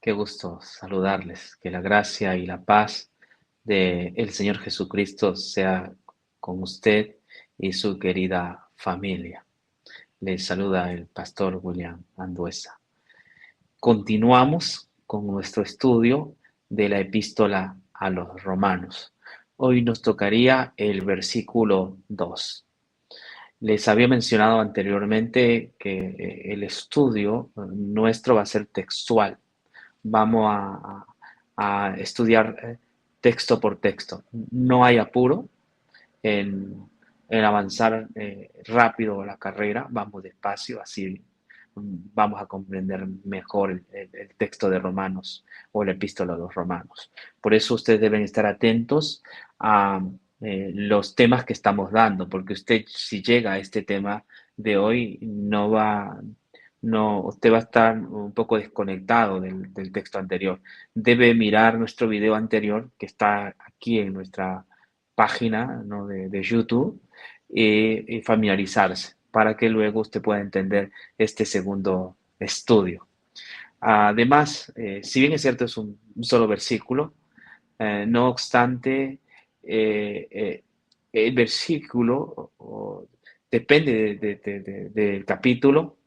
Qué gusto saludarles. Que la gracia y la paz de el Señor Jesucristo sea con usted y su querida familia. Les saluda el pastor William Anduesa. Continuamos con nuestro estudio de la epístola a los romanos. Hoy nos tocaría el versículo 2. Les había mencionado anteriormente que el estudio nuestro va a ser textual. Vamos a estudiar texto por texto. No hay apuro en avanzar rápido la carrera, vamos despacio, así vamos a comprender mejor el texto de Romanos o la epístola de los Romanos. Por eso ustedes deben estar atentos a los temas que estamos dando, porque usted si llega a este tema de hoy no, usted va a estar un poco desconectado del texto anterior. Debe mirar nuestro video anterior que está aquí en nuestra página, ¿no?, de YouTube, y familiarizarse para que luego usted pueda entender este segundo estudio. Además, si bien es cierto, es un solo versículo, no obstante, el versículo depende del capítulo,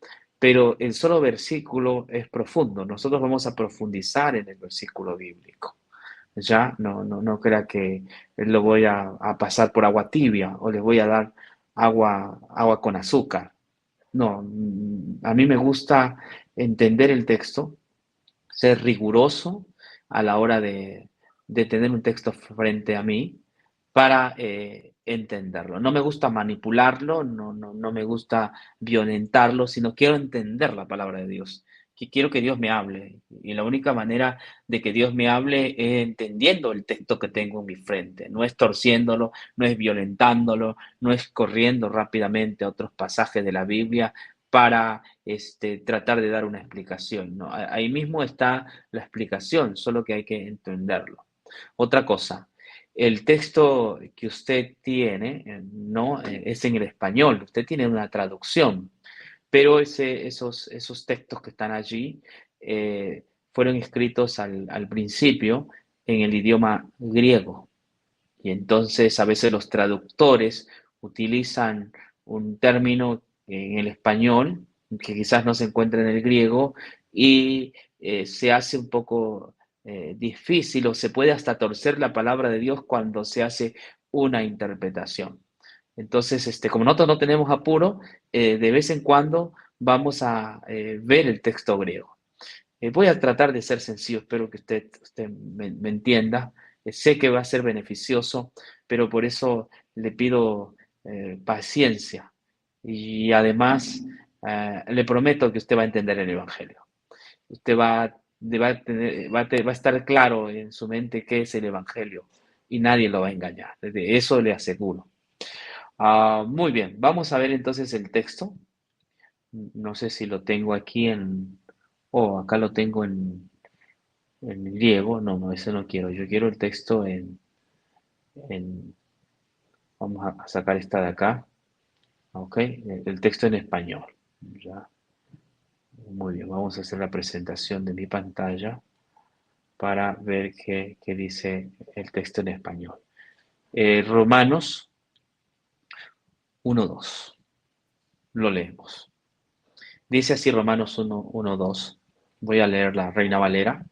pero el solo versículo es profundo. Nosotros vamos a profundizar en el versículo bíblico. Ya, no crea que lo voy a pasar por agua tibia o les voy a dar agua con azúcar. No, a mí me gusta entender el texto, ser riguroso a la hora de tener un texto frente a mí para entenderlo. No me gusta manipularlo, no me gusta violentarlo, sino quiero entender la palabra de Dios. Que quiero que Dios me hable. Y la única manera de que Dios me hable es entendiendo el texto que tengo en mi frente. No es torciéndolo, no es violentándolo, no es corriendo rápidamente a otros pasajes de la Biblia para tratar de dar una explicación, ¿no? Ahí mismo está la explicación, solo que hay que entenderlo. Otra cosa, el texto que usted tiene, ¿no? Es en el español, usted tiene una traducción, pero esos textos que están allí fueron escritos al principio en el idioma griego. Y entonces a veces los traductores utilizan un término en el español que quizás no se encuentra en el griego y se hace un poco difícil o se puede hasta torcer la palabra de Dios cuando se hace una interpretación. Entonces, como nosotros no tenemos apuro, de vez en cuando vamos a ver el texto griego. Voy a tratar de ser sencillo, espero que usted me entienda. Sé que va a ser beneficioso, pero por eso le pido paciencia. Y además, le prometo que usted va a entender el Evangelio. Usted va a estar claro en su mente qué es el Evangelio y nadie lo va a engañar. De eso le aseguro. Muy bien, vamos a ver entonces el texto. No sé si lo tengo aquí acá lo tengo en griego. No, eso no quiero. Yo quiero el texto en vamos a sacar esta de acá. Ok, el texto en español. Ya, muy bien, vamos a hacer la presentación de mi pantalla para ver qué dice el texto en español. Romanos 1:2. Lo leemos. Dice así Romanos 1:2. Voy a leer la Reina Valera.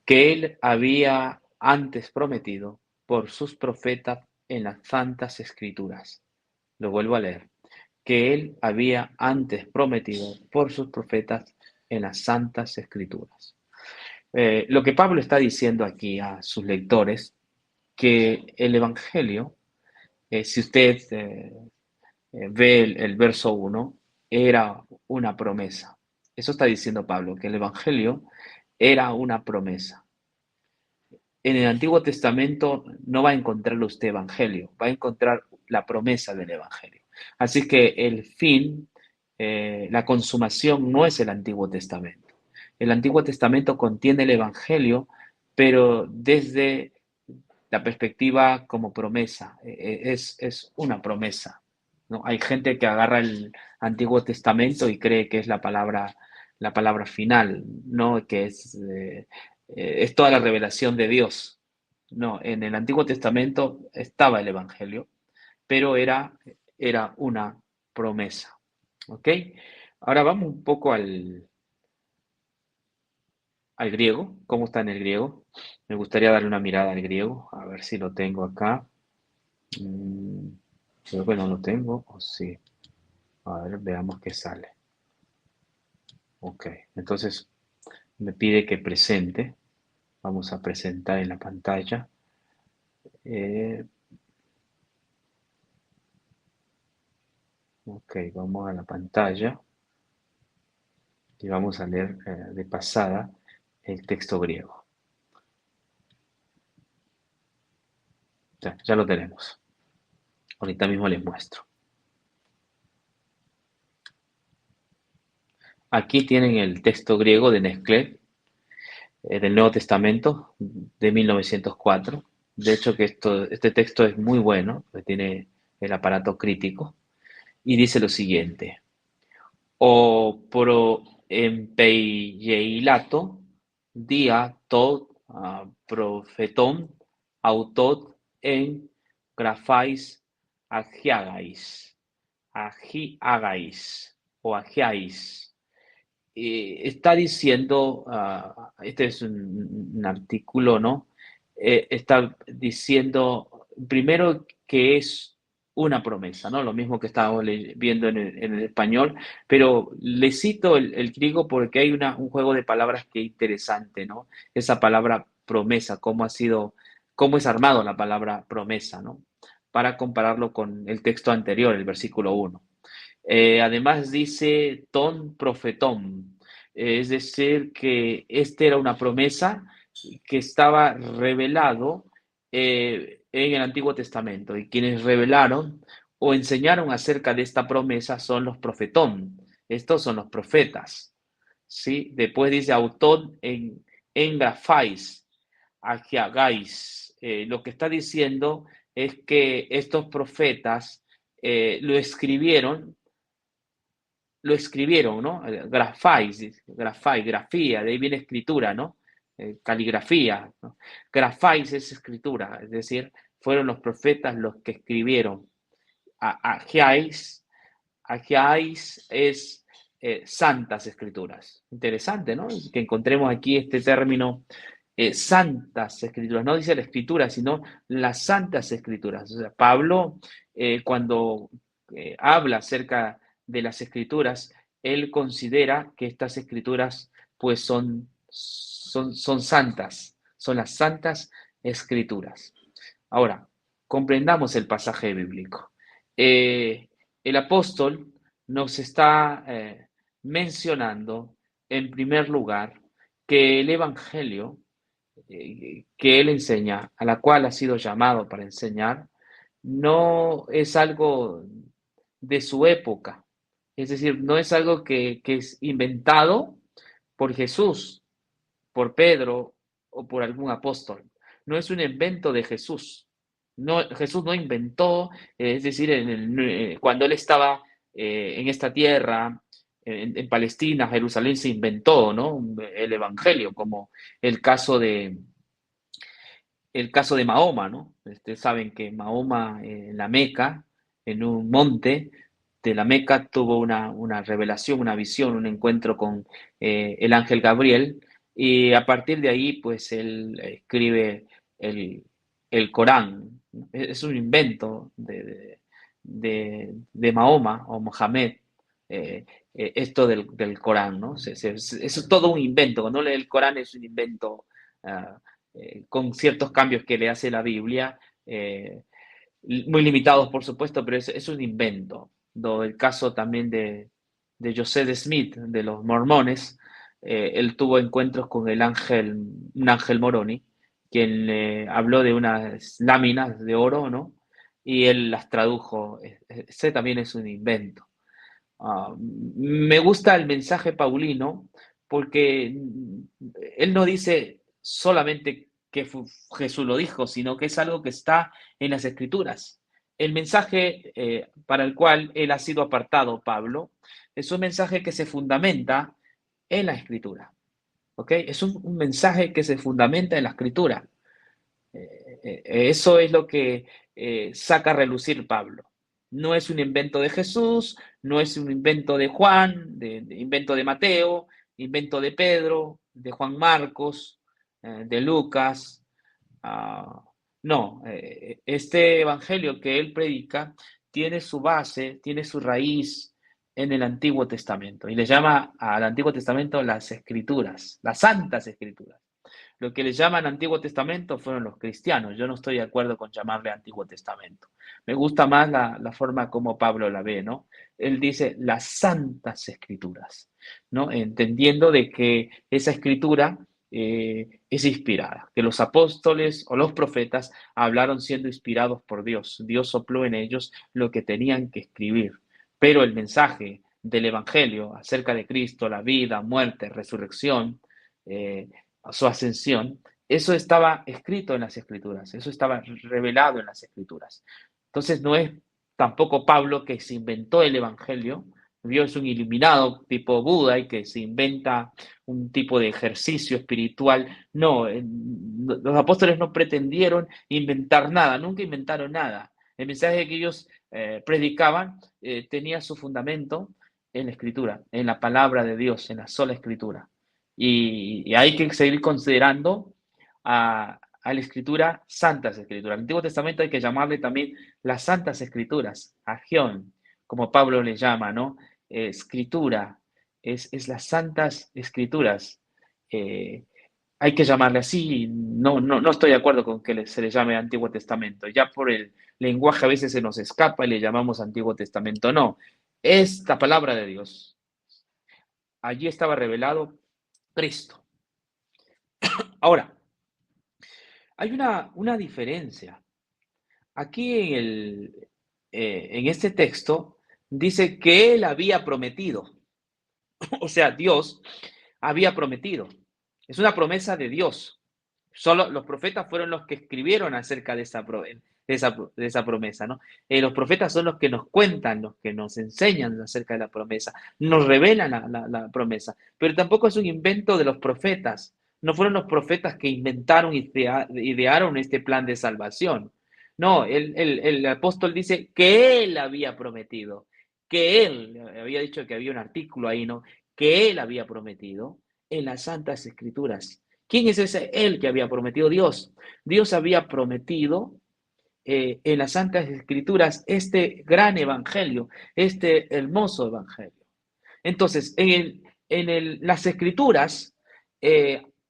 Que él había antes prometido por sus profetas en las santas escrituras. Lo vuelvo a leer. Que él había antes prometido por sus profetas en las santas escrituras. Lo que Pablo está diciendo aquí a sus lectores, que el Evangelio, si usted ve el verso 1, era una promesa. Eso está diciendo Pablo, que el Evangelio era una promesa. En el Antiguo Testamento no va a encontrar usted evangelio, va a encontrar la promesa del evangelio. Así que el fin, la consumación no es el Antiguo Testamento. El Antiguo Testamento contiene el evangelio, pero desde la perspectiva como promesa, es una promesa, ¿no? Hay gente que agarra el Antiguo Testamento y cree que es la palabra la palabra final, ¿no? Que es toda la revelación de Dios. No, en el Antiguo Testamento estaba el Evangelio, pero era una promesa. ¿Ok? Ahora vamos un poco al griego. ¿Cómo está en el griego? Me gustaría darle una mirada al griego, a ver si lo tengo acá. Mm, Creo que no lo tengo, o sí. A ver, veamos qué sale. Ok, entonces me pide que presente. Vamos a presentar en la pantalla. Eh, ok, vamos a la pantalla y vamos a leer de pasada el texto griego. Ya lo tenemos. Ahorita mismo les muestro. Aquí tienen el texto griego de Nestlé, del Nuevo Testamento, de 1904. De hecho, que este texto es muy bueno, tiene el aparato crítico, y dice lo siguiente: O pro empeieilato, dia tot profeton autot en grafais agiagais o agiais. Está diciendo, este es un artículo, ¿no? Está diciendo primero que es una promesa, ¿no? Lo mismo que estábamos viendo en el español, pero le cito el griego porque hay un juego de palabras que es interesante, ¿no? Esa palabra promesa, cómo es armado la palabra promesa, ¿no? Para compararlo con el texto anterior, el versículo 1. Además dice ton profetón, es decir, que esta era una promesa que estaba revelado en el Antiguo Testamento, y quienes revelaron o enseñaron acerca de esta promesa son los profetón. Estos son los profetas, ¿sí? Después dice autón en grafais, agiagais. Lo que está diciendo es que estos profetas lo escribieron, ¿no? Grafía, de ahí viene escritura, ¿no? Caligrafía, ¿no? Grafáis es escritura, es decir, fueron los profetas los que escribieron. Agiáis, agiáis es santas escrituras. Interesante, ¿no? Que encontremos aquí este término, santas escrituras. No dice la escritura, sino las santas escrituras. O sea, Pablo, cuando habla acerca de las escrituras, él considera que estas escrituras pues son santas, son las santas escrituras. Ahora, comprendamos el pasaje bíblico. El apóstol nos está mencionando, en primer lugar, que el Evangelio que él enseña, a la cual ha sido llamado para enseñar, no es algo de su época. Es decir, no es algo que es inventado por Jesús, por Pedro o por algún apóstol. No es un invento de Jesús. No, Jesús no inventó, es decir, cuando él estaba en esta tierra, en Palestina, Jerusalén, se inventó, ¿no? El Evangelio, como el caso de, el caso de Mahoma, ¿no? Ustedes saben que Mahoma en la Meca, en un monte de la Meca, tuvo una revelación, una visión, un encuentro con el ángel Gabriel, y a partir de ahí, pues él escribe el, el Corán. Es un invento de Mahoma o Mohamed, esto del Corán, ¿no? Es todo un invento. Cuando lee el Corán es un invento. Uh, con ciertos cambios que le hace la Biblia, muy limitados por supuesto, pero es un invento. El caso también de Joseph Smith, de los mormones, él tuvo encuentros con un ángel Moroni, quien habló de unas láminas de oro, ¿no? Y él las tradujo. Ese también es un invento. Me gusta el mensaje paulino porque él no dice solamente que Jesús lo dijo, sino que es algo que está en las escrituras. El mensaje para el cual él ha sido apartado, Pablo, es un mensaje que se fundamenta en la Escritura. ¿Ok? Es un mensaje que se fundamenta en la Escritura. Eso es lo que saca a relucir Pablo. No es un invento de Jesús, no es un invento de Juan, de invento de Mateo, invento de Pedro, de Juan Marcos, de Lucas. Ah, no, este evangelio que él predica tiene su base, tiene su raíz en el Antiguo Testamento y le llama al Antiguo Testamento las Escrituras, las Santas Escrituras. Lo que le llaman Antiguo Testamento fueron los cristianos. Yo no estoy de acuerdo con llamarle Antiguo Testamento. Me gusta más la forma como Pablo la ve, ¿no? Él dice las santas escrituras, ¿no? Entendiendo de que esa escritura es inspirada, que los apóstoles o los profetas hablaron siendo inspirados por Dios. Dios sopló en ellos lo que tenían que escribir. Pero el mensaje del Evangelio acerca de Cristo, la vida, muerte, resurrección, eh, su ascensión, eso estaba escrito en las escrituras, eso estaba revelado en las escrituras. Entonces no es tampoco Pablo que se inventó el evangelio, Dios es un iluminado tipo Buda y que se inventa un tipo de ejercicio espiritual. No, los apóstoles no pretendieron inventar nada, nunca inventaron nada. El mensaje que ellos predicaban tenía su fundamento en la escritura, en la palabra de Dios, en la sola escritura. Y hay que seguir considerando a la escritura santas escrituras. El Antiguo Testamento hay que llamarle también las santas escrituras, agión, como Pablo le llama, ¿no? Escritura, es las santas escrituras. Eh, hay que llamarle así, no estoy de acuerdo con que se le llame Antiguo Testamento. Ya por el lenguaje a veces se nos escapa y le llamamos Antiguo Testamento. No, es la palabra de Dios. Allí estaba revelado Cristo. Ahora, hay una diferencia. Aquí en este texto dice que él había prometido, o sea, Dios había prometido. Es una promesa de Dios. Solo los profetas fueron los que escribieron acerca de esa promesa, ¿no? Los profetas son los que nos cuentan, los que nos enseñan acerca de la promesa, nos revelan la promesa, pero tampoco es un invento de los profetas. No fueron los profetas que inventaron y idearon este plan de salvación. No, el apóstol dice que él había prometido, que él había dicho que había un artículo ahí, ¿no? Que él había prometido en las Santas Escrituras. ¿Quién es ese él que había prometido? Dios. Dios había prometido en las Santas Escrituras este gran evangelio, este hermoso evangelio. Entonces, las Escrituras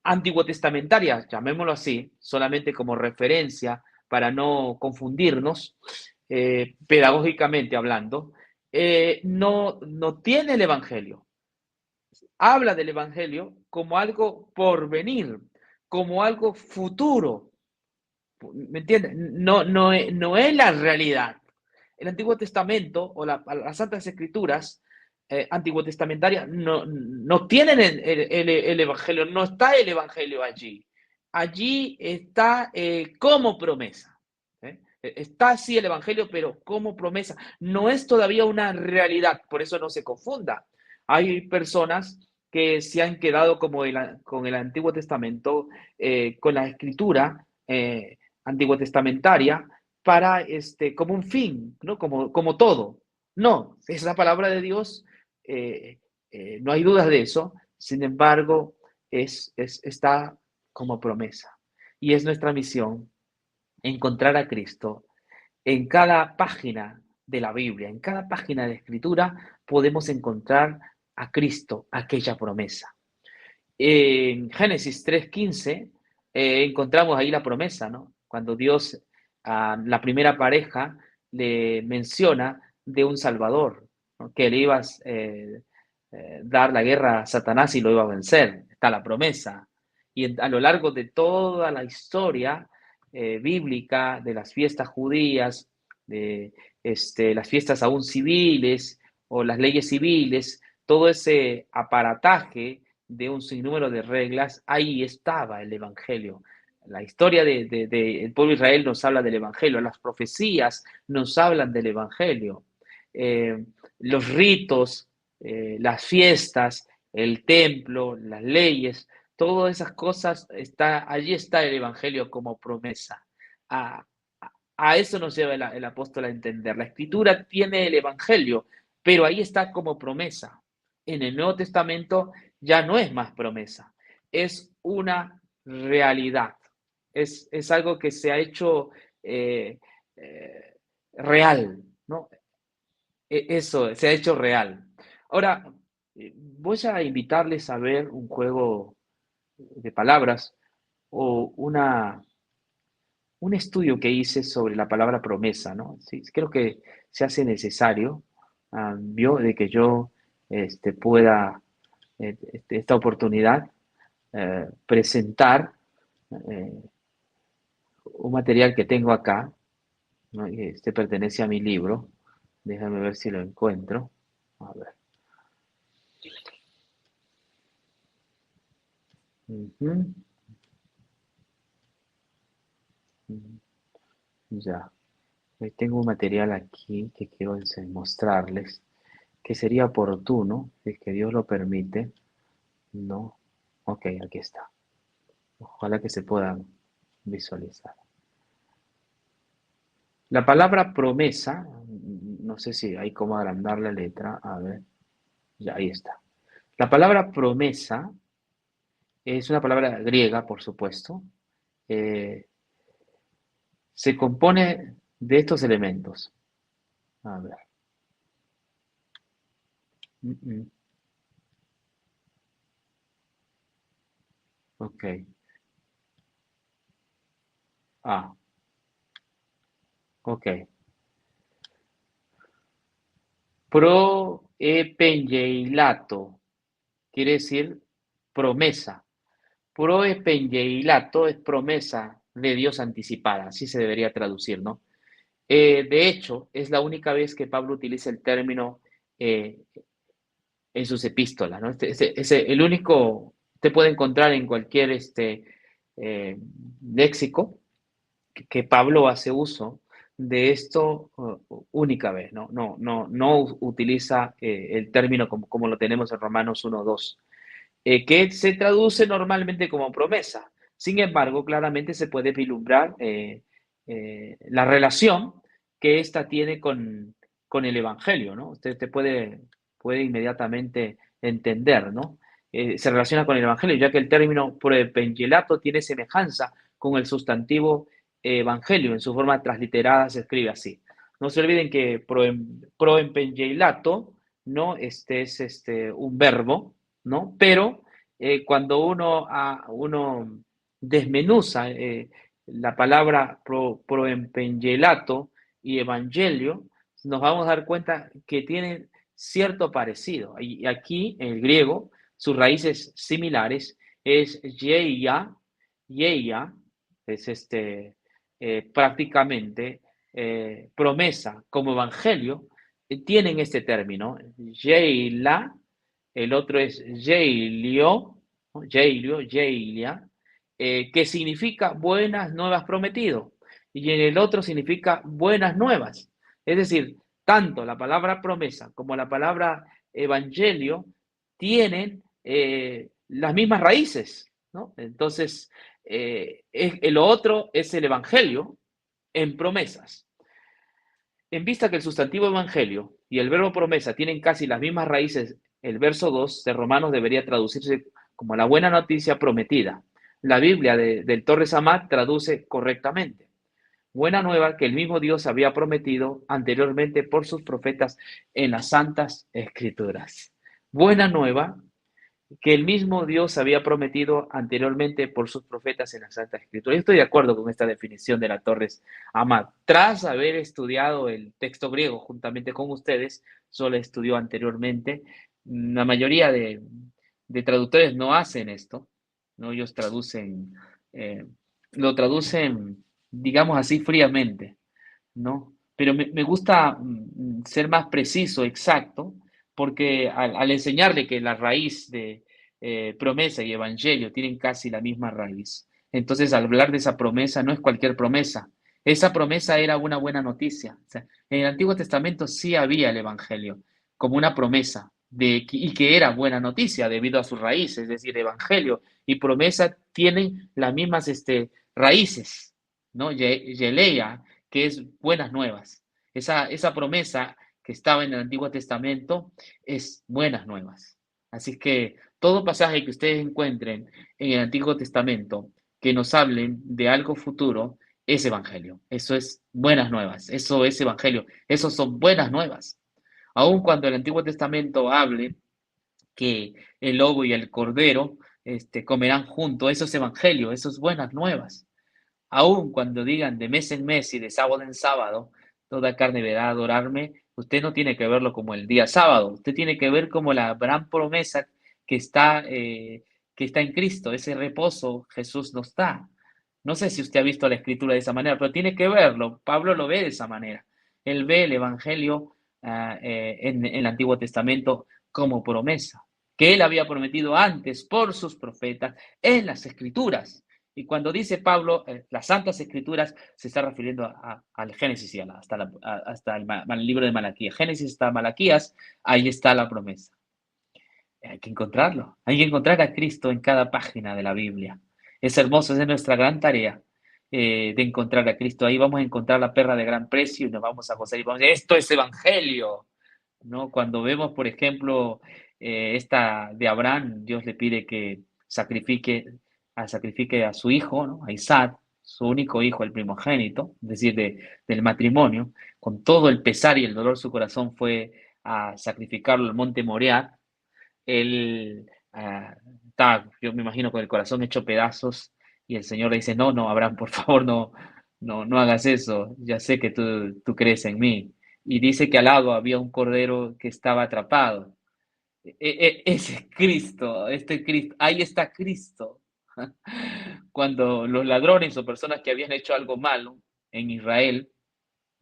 antiguo testamentarias, llamémoslo así, solamente como referencia para no confundirnos, pedagógicamente hablando, no tiene el evangelio, habla del Evangelio como algo por venir, como algo futuro. ¿Me entiendes? No es la realidad. El Antiguo Testamento o las Santas Escrituras antiguo testamentarias no tienen el Evangelio, no está el Evangelio allí. Allí está como promesa. Está así el Evangelio, pero como promesa. No es todavía una realidad, por eso no se confunda. Hay personas que se han quedado como con el Antiguo Testamento, con la escritura antiguo testamentaria, para como un fin, ¿no? Como todo. No, es la palabra de Dios, no hay dudas de eso, sin embargo, está como promesa. Y es nuestra misión encontrar a Cristo en cada página de la Biblia, en cada página de escritura, podemos encontrar a Cristo, aquella promesa. En Génesis 3:15 encontramos ahí la promesa, ¿no? Cuando Dios a la primera pareja le menciona de un Salvador, ¿no? Que le iba a dar la guerra a Satanás y lo iba a vencer. Está la promesa. Y a lo largo de toda la historia bíblica, de las fiestas judías, de las fiestas aún civiles o las leyes civiles, todo ese aparataje de un sinnúmero de reglas, ahí estaba el Evangelio. La historia del pueblo de Israel nos habla del Evangelio, las profecías nos hablan del Evangelio, los ritos, las fiestas, el templo, las leyes, todas esas cosas, allí está el Evangelio como promesa. A, a eso nos lleva el apóstol a entender. La escritura tiene el Evangelio, pero ahí está como promesa. En el Nuevo Testamento ya no es más promesa, es una realidad. Es algo que se ha hecho eh, eh, real, ¿no? Eso, se ha hecho real. Ahora, voy a invitarles a ver un juego de palabras o un estudio que hice sobre la palabra promesa, ¿no? Sí, creo que se hace necesario, vio, de que yo pueda, esta oportunidad, presentar eh, un material que tengo acá, ¿no? Y este pertenece a mi libro. Déjame ver si lo encuentro. A ver. Ujú, ujú, ya. Tengo un material aquí que quiero mostrarles, que sería oportuno, si es que Dios lo permite. No. Ok, aquí está. Ojalá que se puedan visualizar. La palabra promesa, no sé si hay cómo agrandar la letra. A ver, ya ahí está. La palabra promesa es una palabra griega, por supuesto. Eh, Se compone de estos elementos. A ver. Mm, mm. Ok. Ah, ok. Proepengeilato quiere decir promesa. Proepengeilato es promesa de Dios anticipada, así se debería traducir, ¿no? De hecho, es la única vez que Pablo utiliza el término eh, en sus epístolas, ¿no? El único, te puede encontrar en cualquier eh, léxico que Pablo hace uso de esto única vez, ¿no? No utiliza el término como lo tenemos en Romanos 1:2, que se traduce normalmente como promesa. Sin embargo, claramente se puede vislumbrar la relación que ésta tiene con el Evangelio, ¿no? Usted puede inmediatamente entender, ¿no? Se relaciona con el Evangelio, ya que el término proepengelato tiene semejanza con el sustantivo Evangelio, en su forma transliterada se escribe así. No se olviden que proempengelato, ¿no? Este es un verbo, ¿no? Pero cuando uno desmenuza la palabra proempengelato y evangelio, nos vamos a dar cuenta que tienen cierto parecido. Y aquí, en el griego, sus raíces similares es yeia, es prácticamente promesa como evangelio, tienen este término, yeila, el otro es yeilio, ¿no? Yeilia, que significa buenas nuevas prometido, y en el otro significa buenas nuevas. Es decir, tanto la palabra promesa como la palabra evangelio tienen las mismas raíces, ¿no? Entonces, lo otro es el evangelio en promesas. En vista que el sustantivo evangelio y el verbo promesa tienen casi las mismas raíces, el verso 2 de Romanos debería traducirse como la buena noticia prometida. La Biblia del Torres Amat traduce correctamente. Buena nueva que el mismo Dios había prometido anteriormente por sus profetas en las santas escrituras. Buena nueva que el mismo Dios había prometido anteriormente por sus profetas en la Santa Escritura. Yo estoy de acuerdo con esta definición de la Torres Amat. Tras haber estudiado el texto griego juntamente con ustedes, solo estudió anteriormente. La mayoría de traductores no hacen esto, ¿no? Ellos eh, lo traducen, digamos así, fríamente, ¿no? Pero me gusta ser más preciso, exacto, porque al enseñarle que la raíz de promesa y evangelio tienen casi la misma raíz, entonces al hablar de esa promesa no es cualquier promesa. Esa promesa era una buena noticia. O sea, en el Antiguo Testamento sí había el evangelio como una promesa. y que era buena noticia debido a sus raíces, es decir, evangelio y promesa tienen las mismas raíces, ¿no? Yeleia, que es buenas nuevas. Esa promesa que estaba en el Antiguo Testamento es buenas nuevas. Así que todo pasaje que ustedes encuentren en el Antiguo Testamento que nos hablen de algo futuro es evangelio. Eso es buenas nuevas. Eso es evangelio. Eso son buenas nuevas. Aun cuando el Antiguo Testamento hable que el lobo y el cordero comerán juntos, eso es evangelio, eso es buenas nuevas. Aun cuando digan de mes en mes y de sábado en sábado, toda carne verá adorarme, usted no tiene que verlo como el día sábado, usted tiene que ver como la gran promesa que está, eh, que está en Cristo, ese reposo Jesús nos da. No sé si usted ha visto la escritura de esa manera, pero tiene que verlo. Pablo lo ve de esa manera. Él ve el Evangelio en el Antiguo Testamento como promesa, que él había prometido antes por sus profetas en las escrituras. Y cuando dice Pablo, las Santas Escrituras, se está refiriendo al Génesis y hasta el libro de Malaquías. Génesis hasta Malaquías, ahí está la promesa. Hay que encontrarlo. Hay que encontrar a Cristo en cada página de la Biblia. Es hermoso, esa es nuestra gran tarea de encontrar a Cristo. Ahí vamos a encontrar la perla de gran precio y nos vamos a gozar y vamos a decir, esto es evangelio. ¿No? Cuando vemos, por ejemplo, esta de Abraham, Dios le pide que sacrifique a su hijo, ¿no? A Isaac, su único hijo, el primogénito, es decir, del matrimonio, con todo el pesar y el dolor su corazón fue a sacrificarlo al monte Moriah. Él está, yo me imagino, con el corazón hecho pedazos y el Señor le dice, no, no, Abraham, por favor, no hagas eso, ya sé que tú crees en mí. Y dice que al lado había un cordero que estaba atrapado. Ese es Cristo, Cristo, ahí está Cristo. Cuando los ladrones o personas que habían hecho algo malo en Israel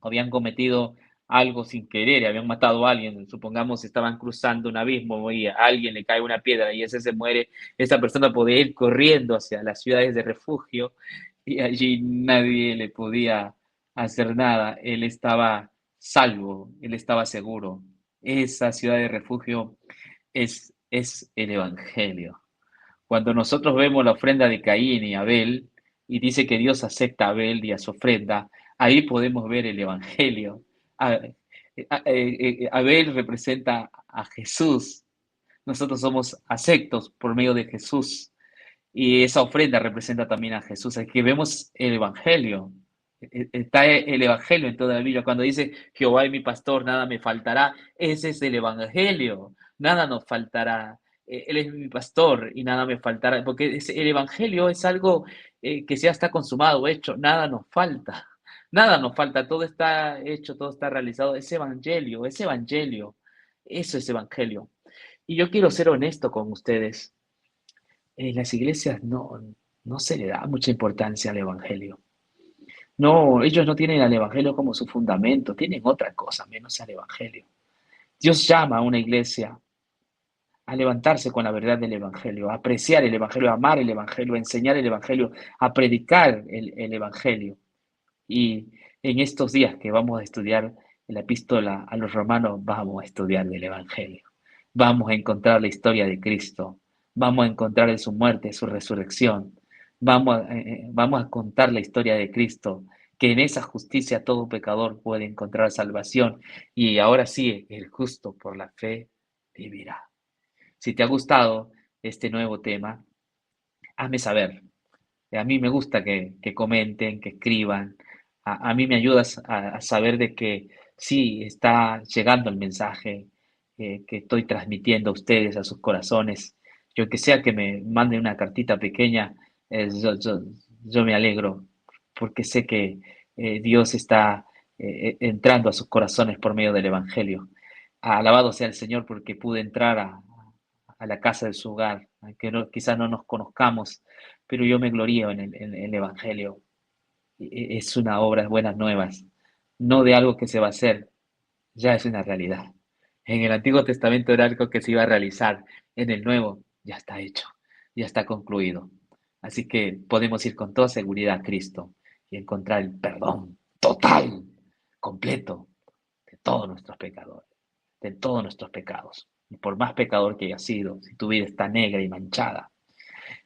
habían cometido algo sin querer, habían matado a alguien, supongamos estaban cruzando un abismo y a alguien le cae una piedra y ese se muere, esa persona podía ir corriendo hacia las ciudades de refugio y allí nadie le podía hacer nada, él estaba salvo, él estaba seguro. Esa ciudad de refugio es el Evangelio. Cuando nosotros vemos la ofrenda de Caín y Abel, y dice que Dios acepta a Abel y a su ofrenda, ahí podemos ver el Evangelio. Abel representa a Jesús. Nosotros somos aceptos por medio de Jesús. Y esa ofrenda representa también a Jesús. Aquí vemos el Evangelio. Está el Evangelio en toda la Biblia. Cuando dice Jehová es mi pastor, nada me faltará. Ese es el Evangelio. Nada nos faltará. Él es mi pastor y nada me faltará. Porque el Evangelio es algo que ya está consumado, hecho. Nada nos falta. Nada nos falta. Todo está hecho, todo está realizado. Es Evangelio, es Evangelio. Eso es Evangelio. Y yo quiero ser honesto con ustedes. En las iglesias no se le da mucha importancia al Evangelio. No, ellos no tienen al Evangelio como su fundamento, tienen otra cosa menos al Evangelio. Dios llama a una iglesia a levantarse con la verdad del Evangelio, a apreciar el Evangelio, a amar el Evangelio, a enseñar el Evangelio, a predicar el Evangelio. Y en estos días que vamos a estudiar la epístola a los romanos, vamos a estudiar del Evangelio. Vamos a encontrar la historia de Cristo. Vamos a encontrar en su muerte, su resurrección. Vamos a contar la historia de Cristo, que en esa justicia todo pecador puede encontrar salvación. Y ahora sí, el justo por la fe vivirá. Si te ha gustado este nuevo tema, hazme saber. A mí me gusta que comenten, que escriban. A mí me ayudas a saber de que sí está llegando el mensaje que estoy transmitiendo a ustedes, a sus corazones. Yo que sea que me manden una cartita pequeña, yo me alegro porque sé que Dios está entrando a sus corazones por medio del Evangelio. Alabado sea el Señor porque pude entrar a la casa de su hogar, aunque quizás no nos conozcamos, pero yo me glorío en el Evangelio. Es una obra de buenas nuevas, no de algo que se va a hacer, ya es una realidad. En el Antiguo Testamento era algo que se iba a realizar, en el Nuevo ya está hecho, ya está concluido. Así que podemos ir con toda seguridad a Cristo y encontrar el perdón total, completo, de todos nuestros pecadores, de todos nuestros pecados. Y por más pecador que hayas sido, si tu vida está negra y manchada,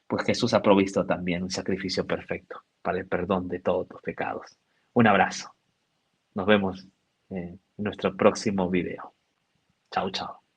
pues Jesús ha provisto también un sacrificio perfecto para el perdón de todos tus pecados. Un abrazo. Nos vemos en nuestro próximo video. Chao, chao.